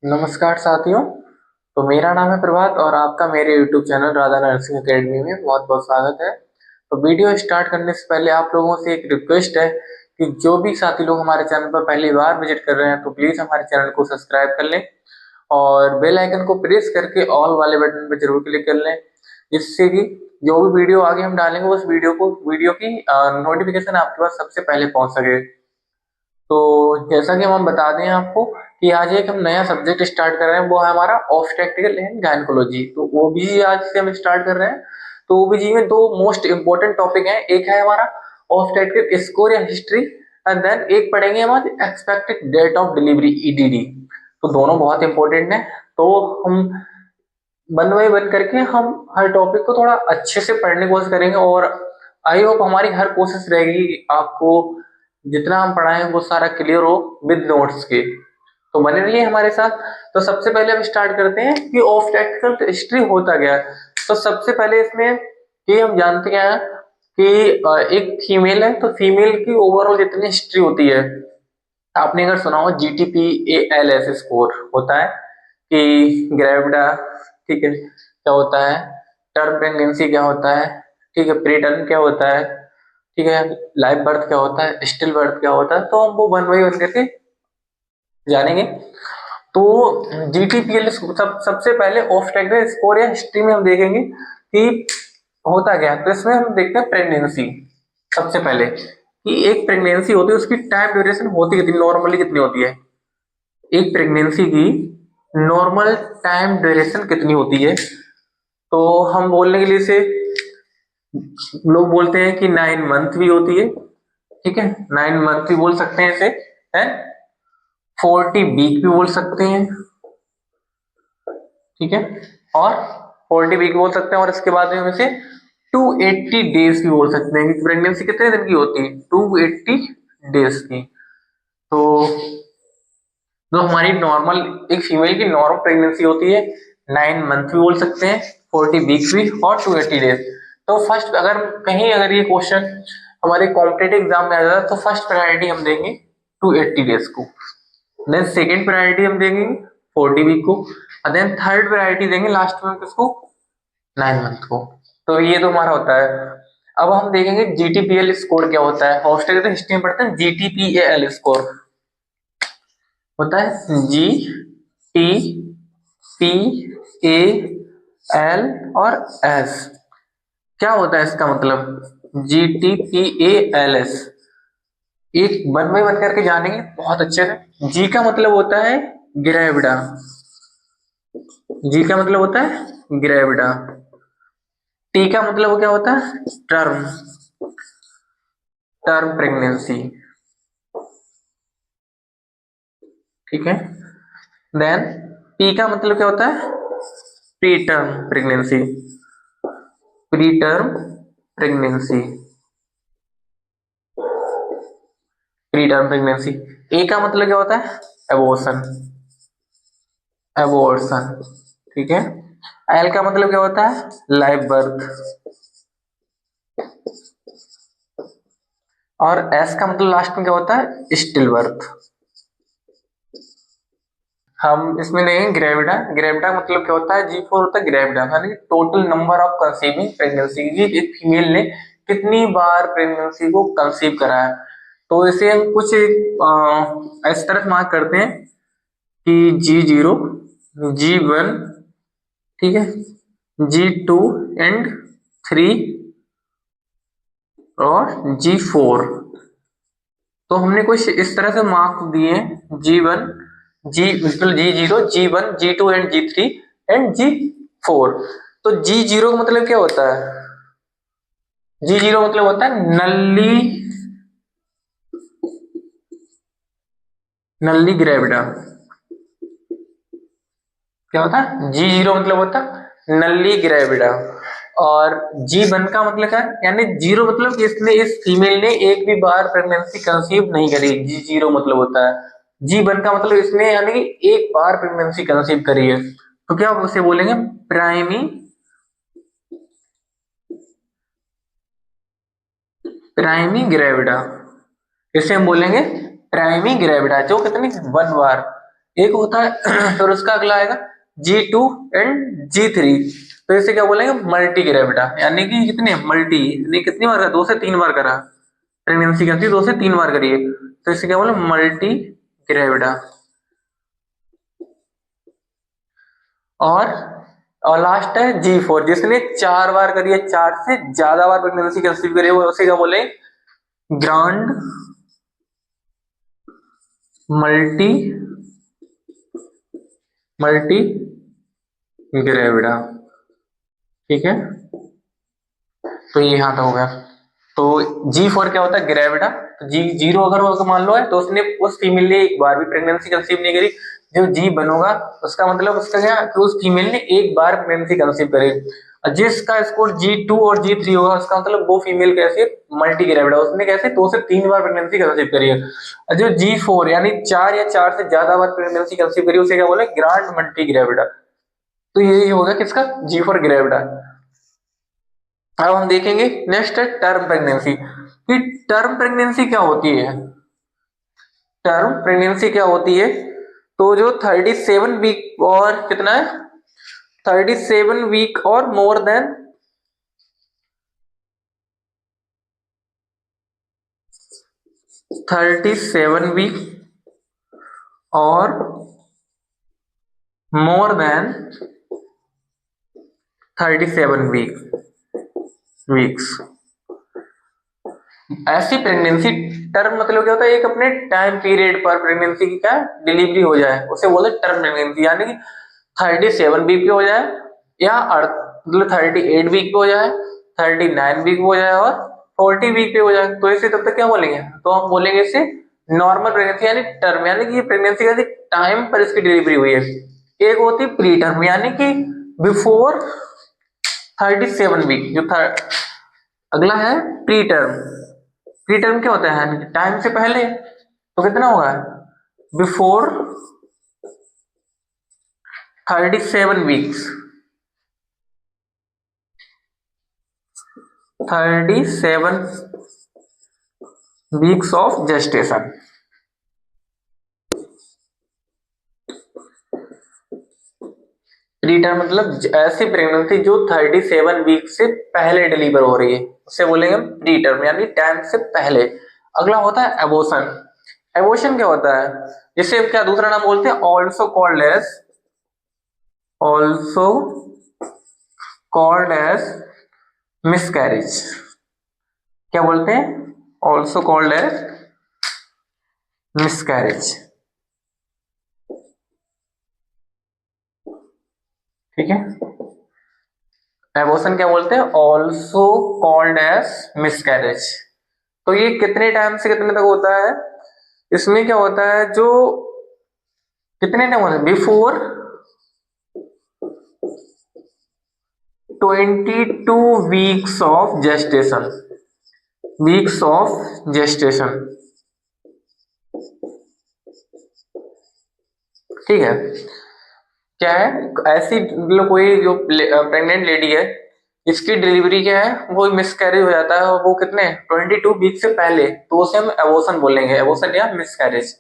नमस्कार साथियों। तो मेरा नाम है प्रभात और आपका मेरे YouTube channel Radha nursing academy में बहुत बहुत स्वागत है। तो वीडियो स्टार्ट करने से पहले आप लोगों से एक रिक्वेस्ट है कि जो भी साथी लोग हमारे चैनल पर पहली बार विजिट कर रहे हैं तो प्लीज हमारे चैनल को सब्सक्राइब कर लें और बेल आइकन को प्रेस करके ऑल वाले बटन पर जरूर क्लिक कर लें, जिससे कि जो भी वीडियो आगे हम डालेंगे उस वीडियो की नोटिफिकेशन आपके पास सबसे पहले पहुंच सके। तो जैसा कि हम बता दें आपको कि आज एक हम नया सब्जेक्ट स्टार्ट कर रहे हैं, वो है हमारा ऑब्स्टेट्रिकल एंड गायनेकोलॉजी। तो ओबीजी आज से हम स्टार्ट कर रहे हैं। तो ओबीजी में दो मोस्ट इंपोर्टेंट टॉपिक हैं, एक है हमारा ऑब्स्टेट्रिक स्कोर या हिस्ट्री एंड देन एक पढ़ेंगे हम expected date of delivery EDD. तो दोनों बहुत इंपॉर्टेंट हैं। तो हम वन बाय वन करके हम हर टॉपिक को थोड़ा अच्छे से पढ़ने की कोशिश करेंगे और आई होप हमारी हर कोशिश रहेगी कि आपको जितना हम पढ़ाएं वो सारा क्लियर हो विद नोट्स के। तो बने रहिए हमारे साथ। तो सबसे पहले हम स्टार्ट करते हैं कि ऑब्स्टेट्रिकल हिस्ट्री होता क्या है। तो सबसे पहले इसमें ये हम जानते क्या है कि एक फीमेल है तो फीमेल की ओवरऑल जितनी हिस्ट्री होती है, आपने अगर सुना हो GTPALS स्कोर होता है कि ग्रेविडा, ठीक है, क्या होता है, टर्म प्रेगनेंसी क्या होता है, ठीक है, प्री टर्म क्या होता है, ठीक है, लाइव बर्थ क्या होता है, स्टिल बर्थ क्या होता है, तो हम वो वन बाई वन करके जानेंगे। तो GTPL सबसे पहले ऑब्स्टेट्रिकल स्कोर या हिस्ट्री में हम देखेंगे कि होता क्या है। तो इसमें हम देखते हैं प्रेगनेंसी सबसे पहले कि एक प्रेगनेंसी होती है उसकी टाइम ड्यूरेशन होती कितनी, नॉर्मली कितनी होती है, एक प्रेगनेंसी की नॉर्मल टाइम ड्यूरेशन कितनी होती है। तो हम बोलने के लिए से लोग बोलते हैं कि 9 मंथ भी होती है, ठीक है, 9 मंथ भी बोल सकते हैं इसे, है 40 वीक भी बोल सकते हैं, ठीक है, और 40 वीक बोल सकते हैं और इसके बाद में हम इसे 280 डेज भी बोल सकते हैं कि प्रेगनेंसी कितने दिन की होती है, 280 डेज की। तो जो हमारी नॉर्मल एक फीमेल की नॉर्मल प्रेगनेंसी होती है 9 मंथ भी बोल सकते हैं, 40 वीक भी और 280 डेज। तो फर्स्ट अगर ये क्वेश्चन हमारे कॉम्पिटेटिव एग्जाम में आ जाता है तो फर्स्ट प्रायोरिटी हम देंगे 280 डेज को, देन सेकेंड प्रायोरिटी हम देंगे 40 वीक को और देन थर्ड प्रायोरिटी देंगे लास्ट में किसको, 9 मंथ को। तो ये तो हमारा होता है। अब हम देखेंगे GTPL स्कोर क्या होता है। हॉस्टल हिस्ट्री में पढ़ते हैं GTPAL स्कोर होता है GTPAL और S। क्या होता है इसका मतलब, GTPALS एक वन बाई वन करके जानेंगे बहुत अच्छे से। जी का मतलब होता है ग्रेविडा, जी का मतलब होता है ग्रेविडा। टी का मतलब क्या होता है, टर्म, टर्म प्रेगनेंसी, ठीक है। देन पी का मतलब क्या होता है, pre term pregnancy, pre term pregnancy, pre term pregnancy. A का मतलब क्या होता है, एबॉर्शन, एबॉर्शन, ठीक है। एल का मतलब क्या होता है, लाइव बर्थ, और एस का मतलब लास्ट में क्या होता है, स्टिल बर्थ। हम इसमें नहीं, ग्रेविडा, ग्रेविडा मतलब क्या होता है, G4 होता है ग्रेविडा यानी total number of conceiving pregnancy, एक फीमेल ने कितनी बार प्रेगनेंसी को कंसीव करा है। तो इसे हम कुछ इस तरह मार्क करते हैं कि G0, G1, ठीक है, G2 एंड 3 और G4। तो हमने कुछ इस तरह से मार्क्स दिए, G1, G0, G1, G2 and G3 and G4। तो G0 का मतलब क्या होता है, G0 मतलब होता है नल्ली, नल्ली ग्रेविडा। क्या होता है, G0 मतलब होता है नल्ली ग्रेविडा। और G1 का मतलब क्या है, यानी जीरो मतलब कि इसने, इस फीमेल ने एक भी बार प्रेगनेंसी कंसीव नहीं करी, G0 मतलब होता है। G1 का मतलब इसने यानी कि एक बार प्रेगनेंसी कंसीव करी है। तो क्या उसे बोलेंगे, प्राइमी, प्राइमी ग्रेविडा। इसे हम बोलेंगे प्राइमी ग्रेविडा, जो कितनी, 1 बार। एक होता है फिर उसका अगला आएगा G2 एंड G3। तो इसे क्या बोलेंगे, मल्टी ग्रेविडा, यानी कि कितने मल्टी, यानी कितनी बार करा, 2 से 3 बार करा, प्रेगनेंसी करती 2 से 3 बार करिए, तो इसे क्या बोले, मल्टी ग्रेविडा। और और लास्ट है G4, जिसने 4 बार करी है, 4 से ज्यादा बार प्रेगनेंसी कंसीव करी है, वो उसे क्या बोले, ग्रांड मल्टी मल्टी ग्रेविडा। ठीक है, तो ये यहाँ तक हो गया। तो G4 क्या होता है, ग्रेविडा। तो G0 अगर वो मान लो है तो उसने उस फीमेल ने एक बार भी प्रेगनेंसी कंसीव नहीं करी। जो G बनोगा उसका मतलब उसका क्या, कि उस फीमेल ने एक बार प्रेगनेंसी कंसीव करी। और जिसका स्कोर G2 और G3 होगा उसका मतलब वो फीमेल कैसे, मल्टी ग्रेविडा, उसने कैसे 2 से 3 बार प्रेगनेंसी कंसीव करी है। और जो G4 यानी 4 या 4 से ज्यादा बार प्रेगनेंसी कंसीव करी उसे क्या बोले, ग्रांड मल्टी ग्रेविडा। तो यही होगा किसका, G4 ग्रेविडा। अब हम देखेंगे नेक्स्ट है टर्म प्रेगनेंसी। कि टर्म प्रेगनेंसी क्या होती है, टर्म प्रेगनेंसी क्या होती है, तो जो 37 वीक और कितना है, 37 वीक और मोर देन 37 वीक और मोर देन 37 वीक्स, ऐसी प्रेगनेंसी। टर्म मतलब क्या होता है, एक अपने टाइम पीरियड पर प्रेगनेंसी की क्या डिलीवरी हो जाए उसे बोले टर्म प्रेगनेंसी, यानी कि 37 वीक पे हो जाए, या मतलब 38 वीक पे हो जाए, 39 वीक पे हो जाए, और 40 वीक पे हो जाए, तो इसे तब तक क्या बोलेंगे, तो हम बोलेंगे इसे नॉर्मल प्रेगनेंसी, यानी टर्म, यानी कि ये प्रेगनेंसी का टाइम पर इसकी डिलीवरी हुई है। एक होती है प्री टर्म, यानी कि बिफोर 37 वीक, जो था। अगला है प्री टर्म। प्री टर्म क्या होता है, टाइम से पहले, तो कितना होगा, before 37 weeks, 37 weeks of gestation. Pre term मतलब ऐसी प्रेगनेंसी जो 37 वीक से पहले डिलीवर हो रही है, उसे बोलेंगे प्री टर्म, यानी टाइम से पहले। अगला होता है एबॉर्शन। एबॉर्शन क्या होता है, जिसे क्या दूसरा नाम बोलते हैं, ऑल्सो कॉल्ड एज मिसकैरेज। क्या बोलते हैं, ऑल्सो कॉल्ड एज मिसकैरेज। ठीक है, एबॉर्शन क्या बोलते हैं, ऑल्सो कॉल्ड एज मिसकैरेज। तो ये कितने टाइम से कितने तक होता है, इसमें क्या होता है, जो कितने टाइम होता है, before 22 weeks of gestation, weeks of gestation. ठीक है, क्या है, ऐसी मतलब कोई जो प्रेग्नेंट लेडी है, इसकी डिलीवरी क्या है, वो मिसकैरेज हो जाता है, और वो कितने 22 वीक से पहले, तो उसे हम एबॉर्शन बोलेंगे, एबॉर्शन या मिसकैरेज।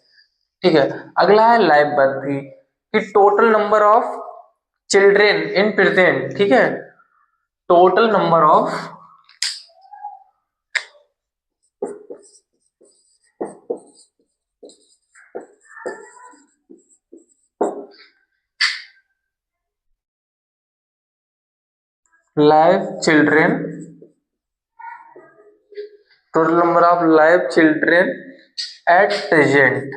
ठीक है, अगला है लाइव बर्थ की total number of children in present. ठीक है, total number of live children, total number of live children at present.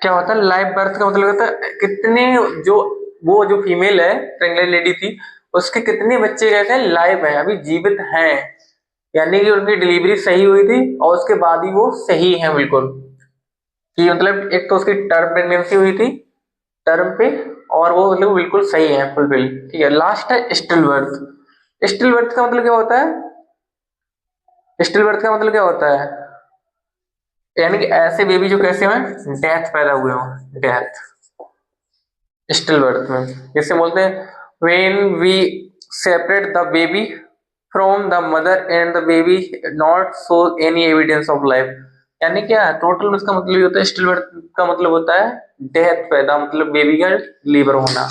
क्या होता है, लाइव बर्थ का मतलब होता है कितने, जो वो जो फीमेल है, प्रेग्नेंट लेडी थी, उसके कितने बच्चे कहते हैं लाइव हैं, अभी जीवित हैं, यानी कि उनकी डिलीवरी सही हुई थी और उसके बाद ही वो सही है बिल्कुल। कि मतलब एक तो उसकी टर्म प्रेगनेंसी हुई थी, टर्म पे, और वो मतलब बिल्कुल सही है, फुलफिल। ठीक है, लास्ट है स्टिल बर्थ। स्टिल बर्थ का मतलब क्या होता है, स्टिल बर्थ का मतलब क्या होता है, यानी कि ऐसे बेबी जो कैसे हुए, डेथ पैदा हुए हो, डेथ, स्टिल बर्थ में। जैसे बोलते हैं when we separate the baby from the mother and the baby not show any evidence of life. यानी क्या टोटल उसका मतलब ये होता है, स्टिल बर्थ का मतलब होता है डेथ, पैदा मतलब बेबी का डिलीवर होना।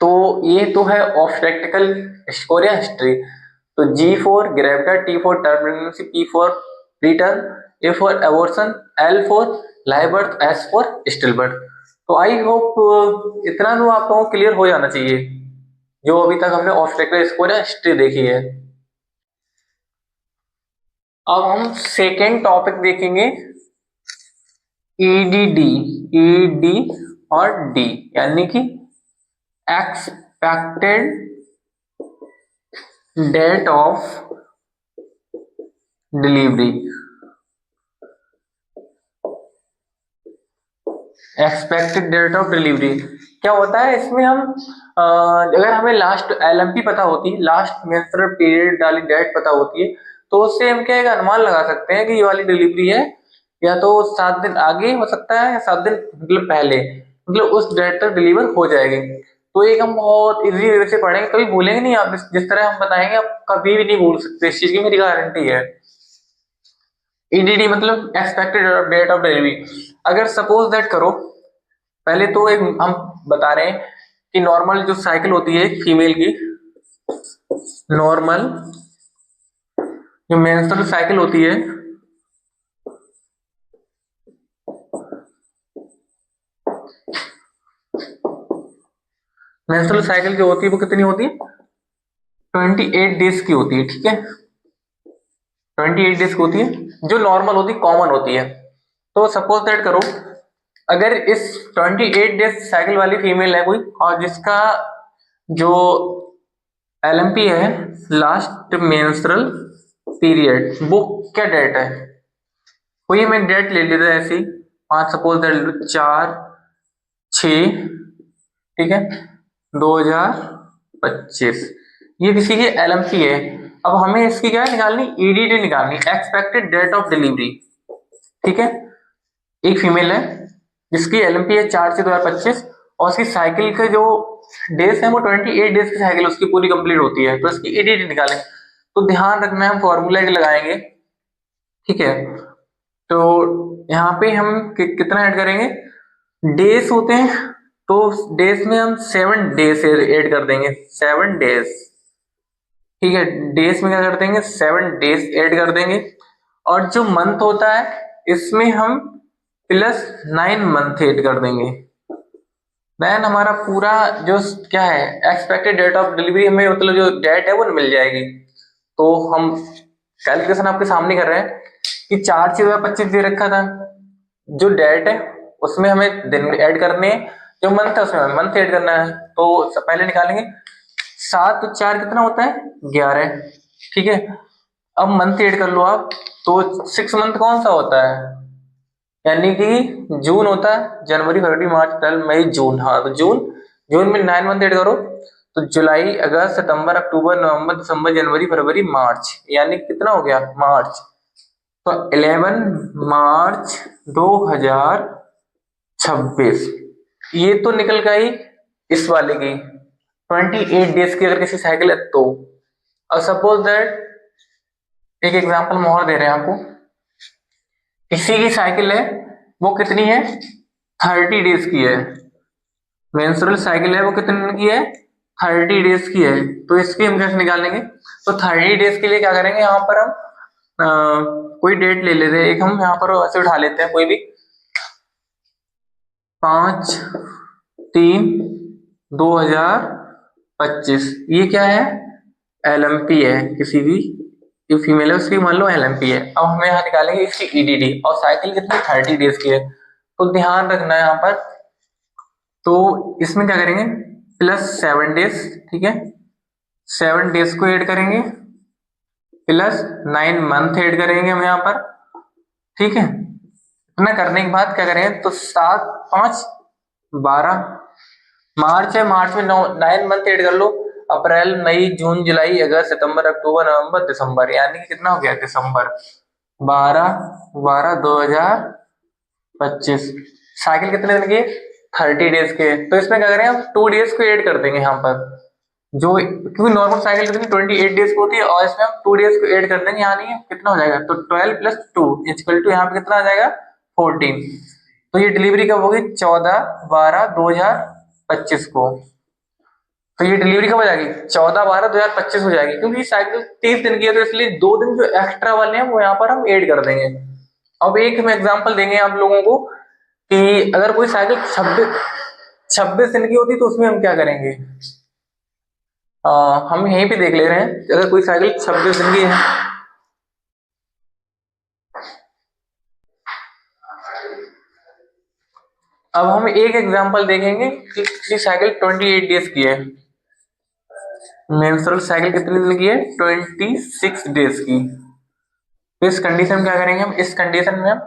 तो ये तो है ऑब्स्टेट्रिकल स्कोर या हिस्ट्री। तो G for gravida, T for term pregnancy, P for return, A for abortion, L for live birth, S for still birth. तो आई होप इतना तो आप लोगों को क्लियर हो जाना चाहिए जो अभी तक हमने ऑब्स्टेट्रिकल स्कोर या हिस्ट्री देखी है। अब हम सेकेंड टॉपिक देखेंगे, ईडीडी, ईडी और डी यानी कि expected date of delivery. Expected date of delivery क्या होता है इसमें, हम अगर हमें लास्ट एलएमपी पता होती है, लास्ट मेंस्ट्रुअल पीरियड वाली डेट पता होती है, तो उससे हम क्या एक अनुमान लगा सकते हैं कि ये वाली डिलीवरी है या तो 7 दिन आगे हो सकता है या 7 दिन मतलब पहले, मतलब उस डेट तक डिलीवर हो जाएगी। तो एक हम बहुत इजी वे से पढ़ेंगे, कभी भूलेंगे नहीं आप, जिस तरह हम बताएंगे आप कभी भी नहीं भूल सकते, इस चीज की मेरी गारंटी है। ईडीडी मतलब एक्सपेक्टेड डेट ऑफ डिलीवरी। अगर सपोज दैट करो, पहले तो एक हम बता रहे हैं कि नॉर्मल जो साइकिल होती है फीमेल की, नॉर्मल जो मेंस्ट्रुअल साइकिल होती है, मेंस्ट्रुअल साइकिल जो होती है वो कितनी होती है, 28 डेज की होती है, ठीक है। 28 डेज की होती है जो नॉर्मल होती है, कॉमन होती है। तो सपोज दैट करो, अगर इस 28 डेज साइकिल वाली फीमेल है कोई, और जिसका जो एलएमपी है लास्ट मेंस्ट्रुअल पीरियड, वो क्या डेट है, कोई हमें डेट ले लेते हैं ऐसी, आज सपोज दैट 4/6, ठीक है, 2025, ये किसी की एलएमपी है। अब हमें इसकी क्या निकालनी, ईडीडी निकालनी, एक्सपेक्टेड डेट ऑफ डिलीवरी, ठीक है। एक फीमेल है जिसकी एलएमपी है 4/6/2025 और उसकी साइकिल के जो डेज है वो 28 डेज की साइकिल उसकी पूरी कंप्लीट होती है, तो इसकी ईडीडी निकालेंगे। तो ध्यान रखना है हम फॉर्मूला लगाएंगे, ठीक है। तो यहाँ पे हम कितना ऐड करेंगे, डेज होते हैं, तो डेज में हम 7 डेज ऐड कर देंगे, 7 डेज, ठीक है। डेज में क्या कर देंगे, 7 डेज ऐड कर देंगे। और जो मंथ होता है इसमें हम +9 मंथ ऐड कर देंगे। देन हमारा पूरा जो क्या है एक्सपेक्टेड डेट ऑफ डिलीवरी, हमें मतलब जो डेट है वो मिल जाएगी। तो हम कैलकुलेशन आपके सामने कर रहे हैं कि 4/6/2025 दे रखा था, जो डेट है उसमें हमें दिन ऐड करने हैं, जो मंथ है उसमें हमें मंथ ऐड करना है। तो पहले निकालेंगे 7 तो 4 कितना होता है, 11, ठीक है। अब मंथ ऐड कर लो आप, तो 6 मंथ कौन सा होता है, यानी कि जून होता है, जनवरी फरवरी मार्च अप्रैल मई जून, हाँ तो जून, जून में 9 मंथ ऐड करो, तो जुलाई अगस्त सितंबर अक्टूबर नवंबर दिसंबर जनवरी फरवरी मार्च, यानी कितना हो गया मार्च। तो 11 मार्च 2026, ये तो निकल गई इस वाले की 28 डेज की अगर किसी साइकिल है तो। अब सपोज दैट एक एग्जांपल हम और दे रहे हैं आपको, किसी की साइकिल है वो कितनी है, 30 डेज की है, मेंस्ट्रुअल साइकिल है वो कितने दिन की है, 30 डेज की है। तो इसकी हम कैसे निकालेंगे, तो 30 डेज के लिए क्या करेंगे, यहाँ पर हम कोई डेट ले लेते हैं, एक हम यहाँ पर ऐसे उठा लेते हैं कोई भी, 5/3/2025, ये क्या है, एलएमपी है किसी भी, जो फीमेल है उसकी मान लो एलएमपी है। अब हमें यहाँ निकालेंगे इसकी ईडीडी, और साइकिल कितनी 30 डेज की है, तो ध्यान रखना है यहाँ पर। तो इसमें क्या करेंगे, +7 डेज, ठीक है, 7 डेज को ऐड करेंगे, +9 मंथ ऐड करेंगे हम यहाँ पर, ठीक है। इतना करने के बाद क्या करेंगे, तो 7/5/12, मार्च है, मार्च में 9 मंथ ऐड कर लो, अप्रैल मई जून जुलाई अगस्त सितंबर अक्टूबर नवंबर दिसंबर, यानी कि कितना हो गया दिसंबर, 12/12/2025। साइकिल कितने दिन की, 30 डेज के, तो इसमें क्या करें हम 2 डेज को ऐड कर देंगे यहाँ पर, जो क्योंकि नॉर्मल साइकिल कितनी 28 डेज की होती है और इसमें हम 2 डेज को ऐड कर देंगे, यहाँ नहीं है, कितना हो जाएगा, तो 12 प्लस 2 इक्वल टू यहाँ पे कितना आ जाएगा 14। तो ये डिलीवरी कब होगी, 14/12/2025 को। तो ये डिलीवरी कब हो जाएगी, 14/12/2025 हो जाएगी, क्योंकि साइकिल 30 दिन की है, तो इसलिए 2 दिन जो एक्स्ट्रा वाले हैं वो यहाँ पर हम ऐड कर देंगे। अब एक हम एग्जांपल देंगे आप लोगों को कि अगर कोई साइकिल 26 दिन की होती तो उसमें हम क्या करेंगे। हम यहीं पे देख ले रहे हैं, अगर कोई साइकिल 26 दिन की है, अब हम एक एग्जांपल देखेंगे कि किसी साइकिल 28 डेज की है, मेंस्ट्रुअल साइकिल कितने दिन की है, 26 डेज की। तो इस कंडीशन में क्या करेंगे हम, इस कंडीशन में हम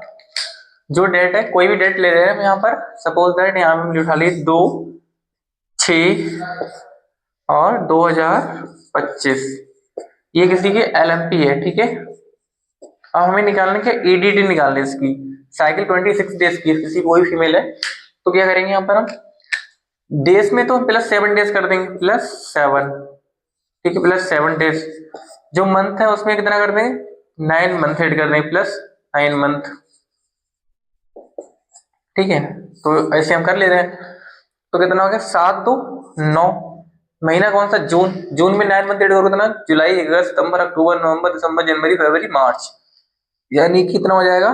जो डेट है, कोई भी डेट ले रहे हैं हम यहाँ पर, सपोज दैट यहाँ पे हम उठा लिए 2/6 और 2025, ये किसी की LMP है, ठीक है। अब हमें निकालने के EDD निकालने इसकी, साइकिल 26 डेज की किसी कोई फीमेल है, तो क्या करेंगे यहाँ पर हम डेज में तो हम +7 डेज कर देंगे, +7, ठीक है, +7 डेज। जो मंथ है उसमें कितना कर देंगे, 9 मंथ ऐड कर देंगे, +9 मंथ, ठीक है। तो ऐसे हम कर ले रहे हैं, तो कितना हो गया, 7 2 9, महीना कौन सा, जून, जून में 9 मंथ ऐड करोगे कितना, जुलाई अगस्त सितंबर अक्टूबर नवंबर दिसंबर जनवरी फरवरी मार्च, यानी कितना हो जाएगा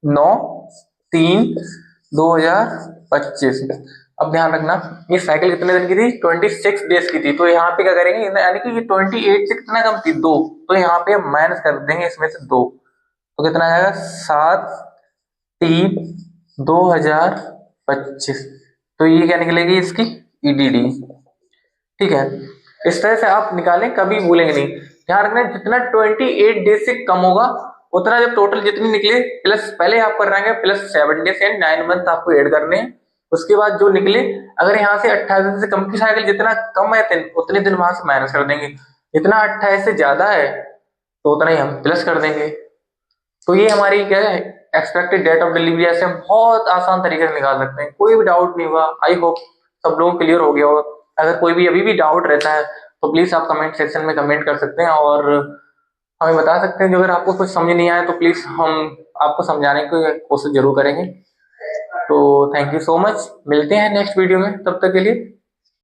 9/3/2025। अब ध्यान रखना ये साइकिल कितने दिन की थी, 26 डेज की थी, तो यहाँ पे क्या करेंगे, यानी कि ये 28 से कितना कम थी, 2, तो यहाँ पे माइनस कर देंगे इसमें से 2, तो कितना आ जाएगा 7/3/2025। तो ये क्या निकलेगी इसकी EDD, ठीक है। इस तरह से आप निकालें, कभी भूलेंगे नहीं। ध्यान रखना जितना 28 डेज से कम होगा उतना जब टोटल जितनी निकले, प्लस पहले आप कर रहे हैं +7 डेज एंड 9 मंथ आपको ऐड करने हैं, उसके बाद जो निकले, अगर यहाँ से 28 दिन से कम की साइकिल जितना कम है उतने दिन वहां से माइनस कर देंगे, जितना 28 से ज्यादा है तो उतना ही हम प्लस कर देंगे। तो ये हमारी क्या है, एक्सपेक्टेड डेट ऑफ डिलीवरी, ऐसे हम बहुत आसान तरीके से निकाल सकते हैं, कोई भी डाउट नहीं हुआ। आई होप सब लोगों क्लियर हो गया होगा। अगर कोई भी अभी भी डाउट रहता है तो प्लीज आप कमेंट सेक्शन में कमेंट कर सकते हैं और हमें बता सकते हैं। जो अगर आपको कुछ समझ नहीं आया तो प्लीज हम आपको समझाने की कोशिश जरूर करेंगे। तो थैंक यू सो मच, मिलते हैं नेक्स्ट वीडियो में, तब तक के लिए